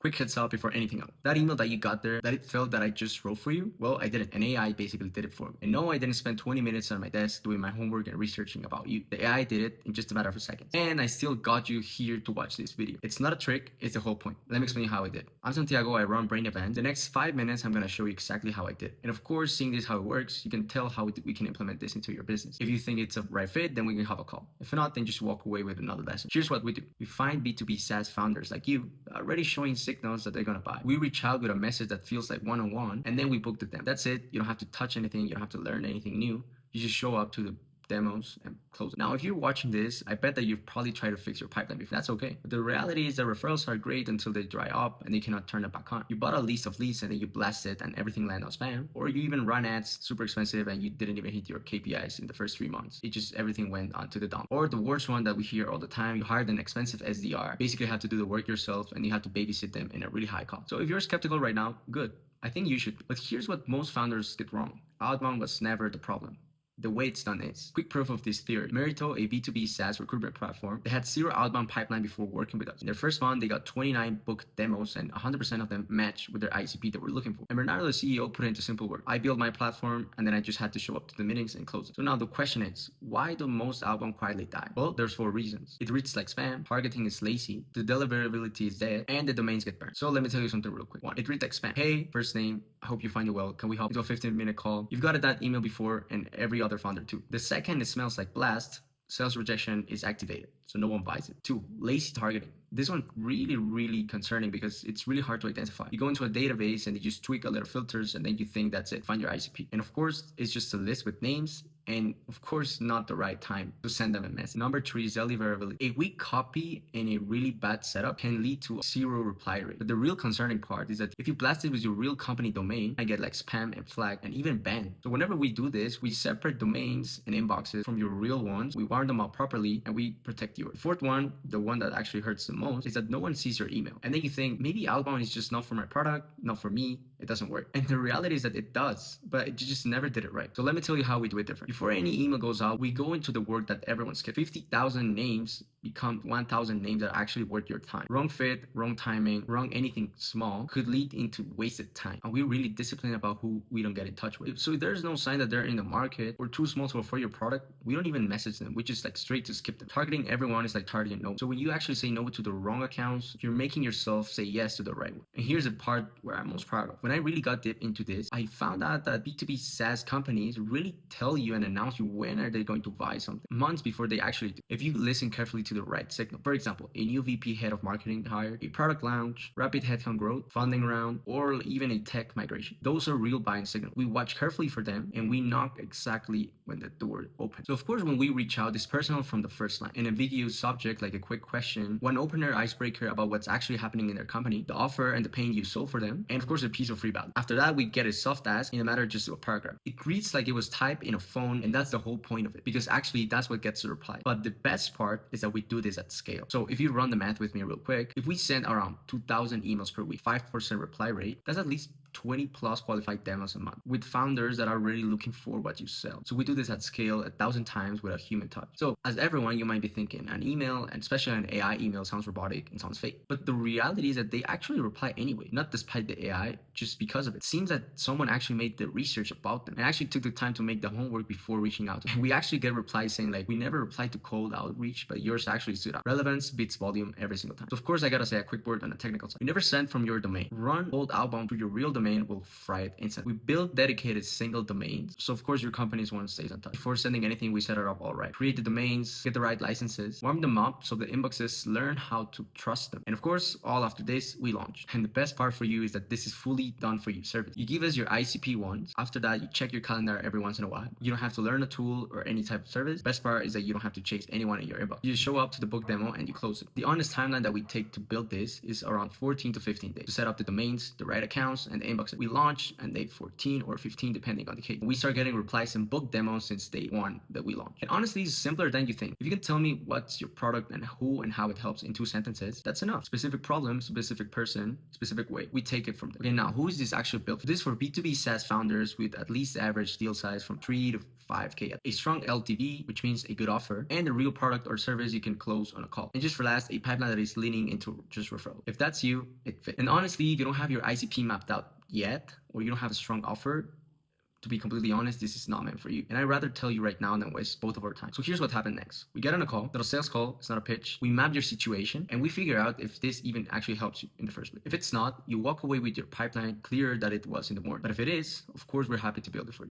Quick heads up before anything else. That email that you got there, that it felt that I just wrote for you, well, I didn't. An AI basically did it for me. And no, I didn't spend 20 minutes on my desk doing my homework and researching about you. The AI did it in just a matter of seconds. And I still got you here to watch this video. It's not a trick, it's the whole point. Let me explain how I did. I'm Santiago, I run Brain Event. The next 5 minutes, I'm gonna show you exactly how I did. And of course, seeing this how it works, you can tell how we can implement this into your business. If you think it's a right fit, then we can have a call. If not, then just walk away with another lesson. Here's what we do. We find B2B SaaS founders like you already showing signals that they're gonna buy. We reach out with a message that feels like one-on-one, and then we book the them. That's it. You don't have to touch anything. You don't have to learn anything new. You just show up to the demos and close it. Now, if you're watching this, I bet that you've probably tried to fix your pipeline before. That's okay. But the reality is that referrals are great until they dry up and they cannot turn it back on. You bought a list of leads and then you blast it and everything lands on spam. Or you even run ads super expensive and you didn't even hit your KPIs in the first 3 months. It just everything went onto the dump. Or the worst one that we hear all the time, you hired an expensive SDR. Basically have to do the work yourself and you have to babysit them in a really high cost. So if you're skeptical right now, good. I think you should. But here's what most founders get wrong. Outbound was never the problem. The way it's done is. Quick proof of this theory. Merito, a B2B SaaS recruitment platform, they had 0 outbound pipeline before working with us. In their first month, they got 29 booked demos and 100% of them matched with their ICP that we're looking for. And Bernardo, the CEO, put it into simple words. I built my platform and then I just had to show up to the meetings and close it. So now the question is, why do most outbound quietly die? Well, there's 4 reasons. It reads like spam, targeting is lazy, the deliverability is dead, and the domains get burned. So let me tell you something real quick. 1, it reads like spam. Hey, first name, I hope you find it well. Can we hop into a 15-minute call? You've got that email before and every other founder too. The second, it smells like blast. Sales rejection is activated, so no one buys it. 2, lazy targeting. This one really concerning because it's really hard to identify. You go into a database and you just tweak a little filters and then you think that's it, find your ICP. And of course, it's just a list with names and of course not the right time to send them a message. Number 3 is deliverability. A weak copy and a really bad setup can lead to a 0 reply rate. But the real concerning part is that if you blast it with your real company domain, I get like spam and flag and even banned. So whenever we do this, we separate domains and inboxes from your real ones. We warm them up properly and we protect yours. The 4th one, the one that actually hurts the most, is that no one sees your email. And then you think maybe outbound is just not for my product, not for me, it doesn't work. And the reality is that it does, but you just never did it right. So let me tell you how we do it different. Before any email goes out, we go into the work that everyone skips. 50,000 names become 1,000 names that are actually worth your time. Wrong fit, wrong timing, wrong anything small could lead into wasted time. And we're really disciplined about who we don't get in touch with. So if there's no sign that they're in the market or too small to afford your product, we don't even message them. We just like straight to skip them. Targeting everyone is like targeting no. So when you actually say no to the wrong accounts, you're making yourself say yes to the right one. And here's the part where I'm most proud of. When I really got deep into this, I found out that B2B SaaS companies really tell you and announce you when are they going to buy something months before they actually do. If you listen carefully to the right signal. For example, a new VP head of marketing hire, a product launch, rapid headcount growth, funding round, or even a tech migration. Those are real buying signals. We watch carefully for them and we knock exactly when the door opens. So of course, when we reach out, it's personal from the first line. In a video subject like a quick question, one opener icebreaker about what's actually happening in their company, the offer and the pain you sold for them, and of course a piece of free value. After that, we get a soft ask in a matter of just a paragraph. It reads like it was typed in a phone, and that's the whole point of it, because actually that's what gets the reply. But the best part is that we do this at scale. So if you run the math with me real quick, if we send around 2,000 emails per week, 5% reply rate, that's at least 20 plus qualified demos a month with founders that are really looking for what you sell. So we do this at scale 1,000 times with a human touch. So as everyone, you might be thinking an email, and especially an AI email, sounds robotic and sounds fake. But the reality is that they actually reply anyway, not despite the AI, just because of it. It seems that someone actually made the research about them and actually took the time to make the homework before reaching out. And we actually get replies saying like, we never replied to cold outreach, but yours actually stood out. Relevance beats volume every single time. So of course, I gotta say a quick word on the technical side. You never send from your domain. Run cold outbound to your real domain will fry it instantly. We build dedicated single domains. So of course, your company's one stays on touch. Before sending anything, we set it up all right. Create the domains, get the right licenses, warm them up so the inboxes learn how to trust them. And of course, all after this, we launch. And the best part for you is that this is fully done for you service. You give us your ICP once. After that, you check your calendar every once in a while. You don't have to learn a tool or any type of service. Best part is that you don't have to chase anyone in your inbox. You just show up to the book demo and you close it. The honest timeline that we take to build this is around 14 to 15 days to set up the domains, the right accounts, and the inbox. We launch on day 14 or 15, depending on the case. We start getting replies and book demos since day one that we launched. And honestly, it's simpler than you think. If you can tell me what's your product and who and how it helps in 2 sentences, that's enough. Specific problem, specific person, specific way. We take it from there. Okay, now who is this actually built for? This for B2B SaaS founders with at least average deal size from 3 to 5K, a strong LTV, which means a good offer, and a real product or service you can close on a call. And just for last, a pipeline that is leaning into just referral. If that's you, it fits. And honestly, if you don't have your ICP mapped out yet, or you don't have a strong offer, to be completely honest, this is not meant for you. And I'd rather tell you right now than waste both of our time. So here's what happened next. We get on a call, little sales call, it's not a pitch. We map your situation and we figure out if this even actually helps you in the first place. If it's not, you walk away with your pipeline clear that it was in the morning. But if it is, of course, we're happy to build it for you.